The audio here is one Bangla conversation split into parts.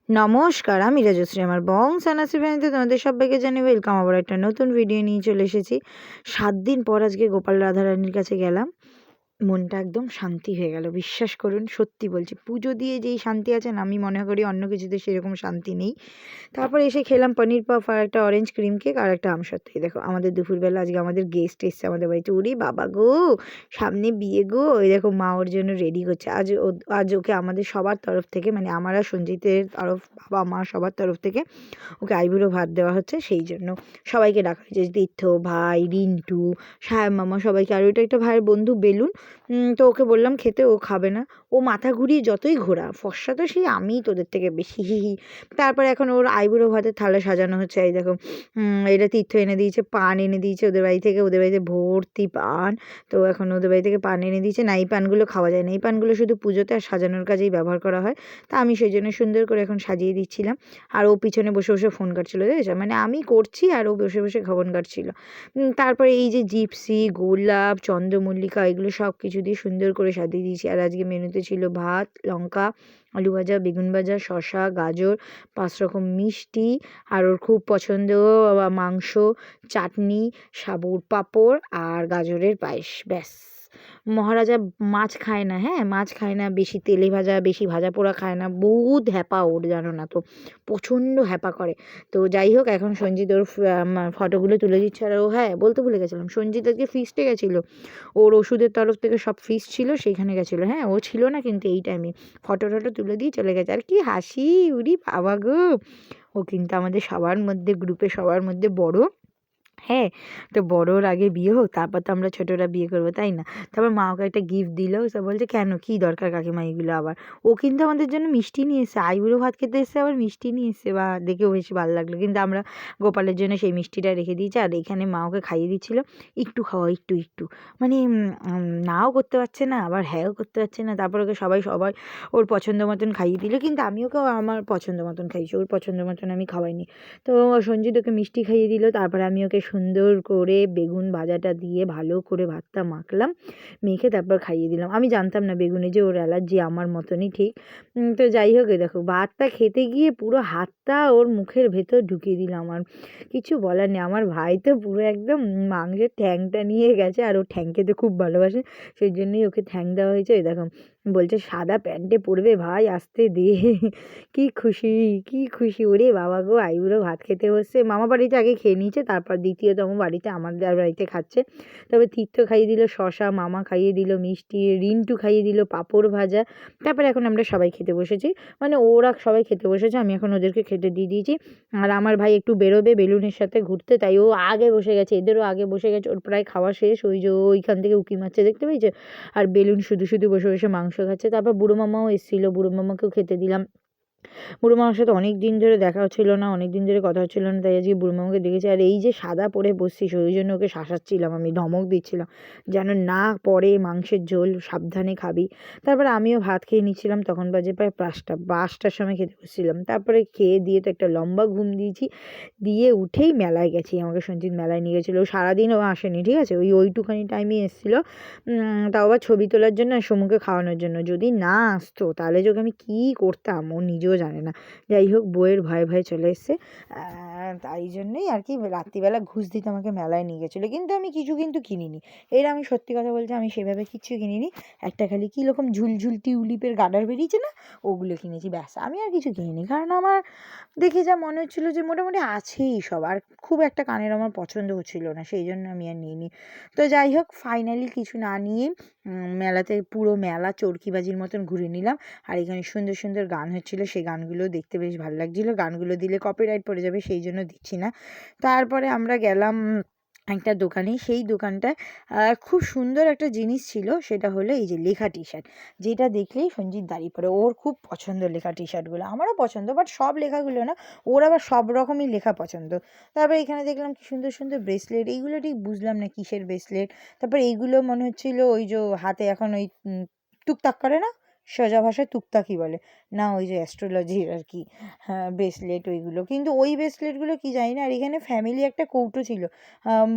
নমস্কার, আমি রাজশ্রী। আমার বং সানাসি ফ্যামিলিতে তোমাদের সবাইকে জানিয়ে ওয়েলকাম। আবার একটা নতুন ভিডিও নিয়ে চলে এসেছি। ৭ দিন পর আজকে গোপাল রাধারানীর কাছে গেলাম। মনটা একদম শান্তি হয়ে গেল। বিশ্বাস করুন, সত্যি বলছি, পুজো দিয়ে যেই শান্তি আছে না, আমি মনে করি অন্য কিছুতে সেরকম শান্তি নেই। তারপরে এসে খেলাম পনির পাফ আর একটা অরেঞ্জ ক্রিম কেক আর একটা আমসত্ত্ব। এই দেখো আমাদের দুপুরবেলা আজকে আমাদের গেস্ট এসছে আমাদের বাড়িতে। ওরে বাবা গো! সামনে বিয়ে গো! ওই দেখো মা ওর জন্য রেডি করছে। আজ ওকে আমাদের সবার তরফ থেকে, মানে আমার আর সঞ্জিতের তরফ, বাবা মা সবার তরফ থেকে ওকে আইবুড়ো ভাত দেওয়া হচ্ছে। সেই জন্য সবাইকে ডাকা হয়েছে। তীর্থ ভাই, রিন্টু, সায়ন মামা, সবাইকে। আর ওইটা একটা ভাইয়ের বন্ধু বেলুন। তো ওকে বললাম খেতে, ও খাবে না। ও মাথা ঘুরিয়ে যতই ঘোরা, ফর্সা তো সেই আমিই তোদের থেকে বেশি, হি হি। তারপরে এখন ওর আইবুড়ো ভাতের থালা সাজানো হচ্ছে। এই দেখো এটা তীর্থ এনে দিয়েছে, পান এনে দিয়েছে ওদের বাড়ি থেকে। ওদের বাড়িতে ভর্তি পান। তো এখন ওদের বাড়ি থেকে পান এনে দিয়েছে। না, এই পানগুলো খাওয়া যায় না, এই পানগুলো শুধু পুজোতে আর সাজানোর কাজেই ব্যবহার করা হয়। তা আমি সেই জন্য সুন্দর করে এখন সাজিয়ে দিচ্ছিলাম। আর ও পিছনে বসে বসে ফোন কাটছিল, দেখেছো? মানে আমি করছি আর ও বসে বসে ফোন কাটছিল। তারপরে এই যে জিপসি, গোলাপ, চন্দ্রমল্লিকা, এগুলো সব কিছু দিয়ে সুন্দর করে সাজিয়ে দিয়েছি। আর আজকে মেনুতে ছিল ভাত, লঙ্কা, আলু ভাজা, বেগুন ভাজা, শসা, গাজর, ৫ রকম মিষ্টি, আর ওর খুব পছন্দ মাংস, চাটনি, সাবুর পাঁপড় আর গাজরের পায়েস। ব্যাস। মহারাজা মাছ খায় না, হ্যাঁ, মাছ খায় না, বেশি তেলে ভাজা, বেশি ভাজা পোড়া খায় না। বহুত হ্যাপা ওর, জানো না তো, প্রচণ্ড হ্যাপা করে। তো যাই হোক, এখন সঞ্জিত ওর ফটোগুলো তুলে দিচ্ছে। আর ও, হ্যাঁ, বলতে ভুলে গেছিলাম, সঞ্জিত আজকে ফিস্টে গেছিলো। ওর ওষুধের তরফ থেকে সব ফিস্ট ছিল, সেইখানে গেছিলো। হ্যাঁ, ও ছিল না কিন্তু এই টাইমে। ফটো টটো তুলে দিয়ে চলে গেছে। আর কি হাসি! উরি বাবা গো! ও কিন্তু আমাদের সবার মধ্যে, গ্রুপে সবার মধ্যে বড়। হ্যাঁ, তো বড়োর আগে বিয়ে হোক, তারপর তো আমরা ছোটরা বিয়ে করবো, তাই না? তারপর মা ওকে একটা গিফট দিল। সে বলছে, কেন, কী দরকার কাকিমা এগুলো আবার? ও কিন্তু আমাদের জন্য মিষ্টি নিয়ে এসেছে, আইবুড়ো ভাত খেতে এসেছে, আবার মিষ্টি নিয়ে এসেছে। বা দেখেও বেশি ভালো লাগলো। কিন্তু আমরা গোপালের জন্য সেই মিষ্টিটা রেখে দিয়েছি। আর এখানে মা ওকে খাইয়ে দিচ্ছিল। একটু খাওয়া, একটু একটু, মানে নাও করতে পারছে না, আবার হ্যাঁও করতে পারছে না। তারপর ওকে সবাই সবাই ওর পছন্দ মতন খাইয়ে দিল। কিন্তু আমি ওকে আমার পছন্দ মতন খাইয়েছি, ওর পছন্দ মতন আমি খাওয়াইনি। তো সঞ্জিত ওকে মিষ্টি খাইয়ে দিল। তারপরে আমি ওকে সুন্দর করে বেগুন ভাজাটা দিয়ে ভালো করে ভাতটা মাখলাম, মেখে তারপর খাইয়ে দিলাম। আমি জানতাম না বেগুনে যে ওর অ্যালার্জি, আমার মতনই ঠিক। তো যাই হোক, দেখো ভাতটা খেতে গিয়ে পুরো হাতটা ওর মুখের ভেতর ঢুকিয়ে দিলাম। আর কিছু বলার নেই। আমার ভাই তো পুরো একদম মাংসের ঠ্যাংটা নিয়ে গেছে। আর ও ঠ্যাং খেতে খুব ভালোবাসে, সেই জন্যই ওকে ঠ্যাং দেওয়া হয়েছে। ওই দেখো বলছে সাদা প্যান্টে পড়বে ভাই, আসতে দে। কি খুশি, কি খুশি! ওরে বাবা গো! আইবুড়ো ভাত খেতে বসছে। মামা বাড়িতে আগে খেয়ে নিয়েছে, তারপর দ্বিতীয়তম বাড়িতে আমাদের বাড়িতে খাচ্ছে। তবে তীর্থ খাইয়ে দিল শসা, মামা খাইয়ে দিল মিষ্টি, রিন্টু খাইয়ে দিল পাঁপড় ভাজা। তারপরে এখন আমরা সবাই খেতে বসেছি। মানে ওরা সবাই খেতে বসেছে, আমি এখন ওদেরকে খেতে দিয়ে দিয়েছি। আর আমার ভাই একটু বেরোবে বেলুনের সাথে ঘুরতে, তাই ও আগে বসে গেছে, এদেরও আগে বসে গেছে। ওর প্রায় খাওয়া শেষ। ওই যে ওইখান থেকে উঁকি মারছে, দেখতে পেয়েছে? আর বেলুন শুধু শুধু বসে বসে মাংস খাচ্ছে। তারপর বুড়ো মামাও এসেছিল, বুড়ো মামাকেও খেতে দিলাম। বুড়ো মামার সাথে অনেক দিন ধরে দেখা হচ্ছিল না, অনেক দিন ধরে কথা হচ্ছিল না, তাই আজকে বুড়ো মামাকে দেখেছি। আর এই যে সাদা পরে বসছিস, ওই জন্য ওকে শাসাচ্ছিলাম, আমি ধমক দিচ্ছিলাম যেন না পড়ে মাংসের ঝোল, সাবধানে খাবি। তারপরে আমিও ভাত খেয়ে নিচ্ছিলাম। তখন বাজে প্রায় 5টার সময় খেতে বসছিলাম। তারপরে খেয়ে দিয়ে তো একটা লম্বা ঘুম দিয়েছি। দিয়ে উঠেই মেলায় গেছি। আমাকে সঞ্জিত মেলায় নিয়ে গেছিলো। সারাদিন ও আসেনি, ঠিক আছে, ওইটুখানি টাইমে এসেছিলো। তাও আবার ছবি তোলার জন্য আর সমুকে খাওয়ানোর জন্য। যদি না আসতো তাহলে যে ওকে আমি কী করতাম ও নিজেও জানে না। যাই হোক, বউয়ের ভয়ে ভয়ে চলে এসছে। তাই জন্যই আর কি রাত্রিবেলা ঘুষ দিতে আমাকে মেলায় নিয়ে গেছিলো। কিন্তু আমি কিছু কিন্তু কিনিনি। এর আমি সত্যি কথা বলছি, আমি সেভাবে কিচ্ছু কিনিনি। একটা খালি কী রকম ঝুলঝুল টিউলিপের গার্ডার বেরিয়েছে না, ওগুলো কিনেছি, ব্যাস। আমি আর কিছু কিনিনি, কারণ আমার দেখে যা মনে হচ্ছিলো যে মোটামুটি আছেই সব। আর খুব একটা কানের আমার পছন্দ হচ্ছিল না, সেই জন্য আমি আর নিইনি। তো যাই হোক, ফাইনালি কিছু না নিয়ে মেলাতে পুরো মেলা চরকিবাজির মতন ঘুরে নিলাম। আর এখানে সুন্দর সুন্দর গান হচ্ছিলো, সেই গানগুলো দেখতে বেশ ভালো লাগছিলো। গানগুলো দিলে কপিরাইট পড়ে যাবে, সেই জন্য দিচ্ছি না। তারপরে আমরা গেলাম একটা দোকানে। সেই দোকানটায় খুব সুন্দর একটা জিনিস ছিল, সেটা হলো এই যে লেখা টি শার্ট। যেটা দেখলেই সঞ্জিত দাঁড়িয়ে পড়ে। ওর খুব পছন্দ লেখা টি শার্টগুলো, আমারও পছন্দ, বাট সব লেখাগুলো না, ওর আবার সব রকমই লেখা পছন্দ। তারপরে এখানে দেখলাম কি সুন্দর সুন্দর ব্রেসলেট, এইগুলো ঠিক বুঝলাম না কিসের ব্রেসলেট। তারপর এইগুলো মনে হচ্ছিল ওই যে হাতে এখন ওই টুকটাক করে না, সোজা ভাষায় তুকতাকি বলে না, ওই যে অ্যাস্ট্রোলজির আর কি ব্রেসলেট ওইগুলো, কিন্তু ওই ব্রেসলেটগুলো কি জানি না। আর এখানে ফ্যামিলি একটা কৌটো ছিল,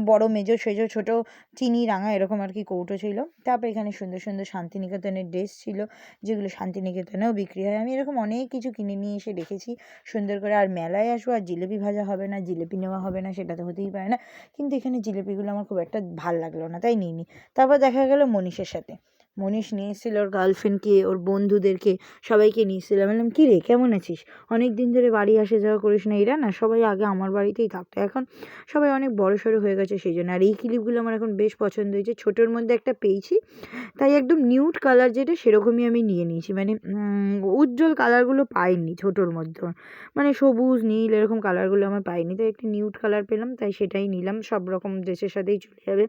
বড় মেজো সেজো ছোটো চিনি রাঙা এরকম আর কি কৌটো ছিল। তারপর এখানে সুন্দর সুন্দর শান্তিনিকেতনের ড্রেস ছিল, যেগুলো শান্তিনিকেতনেও বিক্রি হয়। আমি এরকম অনেক কিছু কিনে নিয়ে এসে রেখেছি সুন্দর করে। আর মেলায় আসবো আর জিলেপি ভাজা হবে না, জিলেপি নেওয়া হবে না, সেটা তো হতেই পারে না। কিন্তু এখানে জিলেপিগুলো আমার খুব একটা ভাল লাগলো না, তাই নিইনি। তারপর দেখা গেল মনীষের সাথে, মনীষ নিয়ে এসেছিলো ওর গার্লফ্রেন্ডকে, ওর বন্ধুদেরকে, সবাইকে নিয়ে এসেছিলো। আমি বললাম কী রে কেমন আছিস, অনেক দিন ধরে বাড়ি আসা যাওয়া করিস না। এরা না সবাই আগে আমার বাড়িতেই থাকতো, এখন সবাই অনেক বড় সড়ো হয়ে গেছে সেই জন্য। আর এই ক্লিপগুলো আমার এখন বেশ পছন্দ হয়েছে, ছোটোর মধ্যে একটা পেয়েছি, তাই একদম নিউড কালার যেটা সেরকমই আমি নিয়ে নিয়েছি। মানে উজ্জ্বল কালারগুলো পাইনি ছোটোর মধ্যে, মানে সবুজ নীল এরকম কালারগুলো আমার পাইনি, তাই একটা নিউড কালার পেলাম, তাই সেটাই নিলাম। সব রকম ড্রেসের সাথেই চলে যাবে।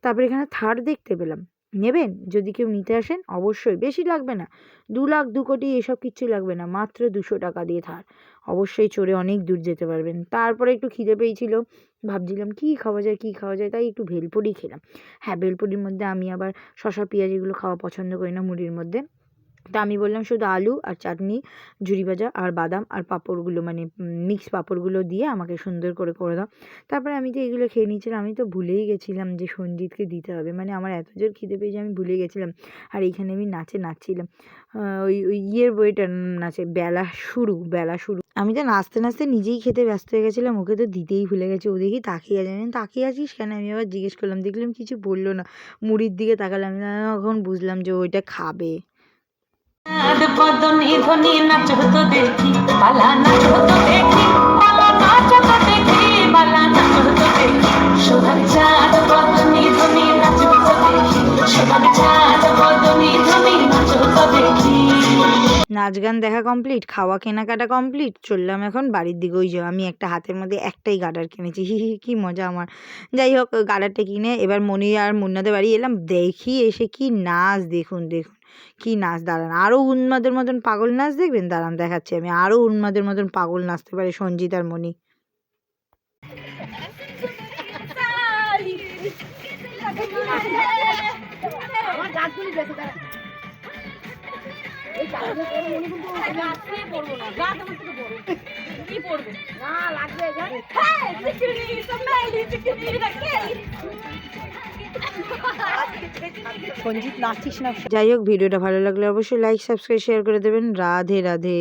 তারপরে এখানে থার দেখতে পেলাম, নেবেন যদি কেউ নিতে আসেন অবশ্যই, বেশি লাগবে না, 2 লাখ 2 কোটি এসব কিচ্ছু লাগবে না, মাত্র 200 টাকা দিয়ে থার, অবশ্যই চড়ে অনেক দূর যেতে পারবেন। তারপরে একটু খিদে পেয়েছিল, ভাবছিলাম কী খাওয়া যায় কী খাওয়া যায়, তাই একটু ভেলপুরি খেলাম। হ্যাঁ, ভেলপুরির মধ্যে আমি আবার শসা পেঁয়াজ এগুলো খাওয়া পছন্দ করি না মুড়ির মধ্যে, তা আমি বললাম শুধু আলু আর চাটনি, ঝুরি ভাজা আর বাদাম আর পাঁপড়গুলো, মানে মিক্স পাঁপড়গুলো দিয়ে আমাকে সুন্দর করে করে দাও। তারপরে আমি তো এগুলো খেয়ে নিয়েছিলাম, আমি তো ভুলেই গেছিলাম যে সঞ্জিতকে দিতে হবে, মানে আমার এত জোর খিদে পেয়েছে আমি ভুলে গেছিলাম। আর এইখানে আমি নাচে নাচছিলাম, ওই ওই ইয়ের বইটা নাচে, বেলা শুরু বেলা শুরু। আমি তো নাচতে নাচতে নিজেই খেতে ব্যস্ত হয়ে গেছিলাম, ওকে তো দিতেই ভুলে গেছি। ও দেখি তাকিয়ে আছে, আমি তাকিয়ে আছিস কেন, আমি আবার জিজ্ঞেস করলাম, দেখলাম কিছু বললো না, মুড়ির দিকে তাকালাম, আমি তখন বুঝলাম যে ওইটা খাবে। বদনি ধ্বনি নাচ হতো দেখি, বালা নাচ হতো দেখি, বালা নাচ হতো দেখি, বালা নাচ হতো দেখি, সোনার চাঁদ বদনি ধ্বনি নাচ হতো দেখি, সোনার চাঁদ বদনি ধ্বনি নাচ হতো দেখি। নাচ গান দেখা কমপ্লিট, খাওয়া কেনাকাটা কমপ্লিট, চললাম এখন বাড়ির দিকে। ওই যে আমি একটা হাতের মধ্যে একটাই গার্ডার কিনেছি, হি হি কি মজা আমার। যাই হোক, গার্ডারটা কিনে এবার মনি আর মুন্নাদের বাড়ি এলাম, দেখি এসে কি নাচ, দেখুন দেখুন কি নাচ। দাঁড়ান, আরও উন্মাদের মতন পাগল নাচ দেখবেন, দাঁড়ান দেখাচ্ছি আমি, আরও উন্মাদের মতন পাগল নাচতে পারে সঞ্জিত আর মনি। সঞ্জিত নাচিস না। যাই হোক, ভিডিওটা ভালো লাগলে অবশ্যই লাইক সাবস্ক্রাইব শেয়ার করে দেবেন। রাধে রাধে।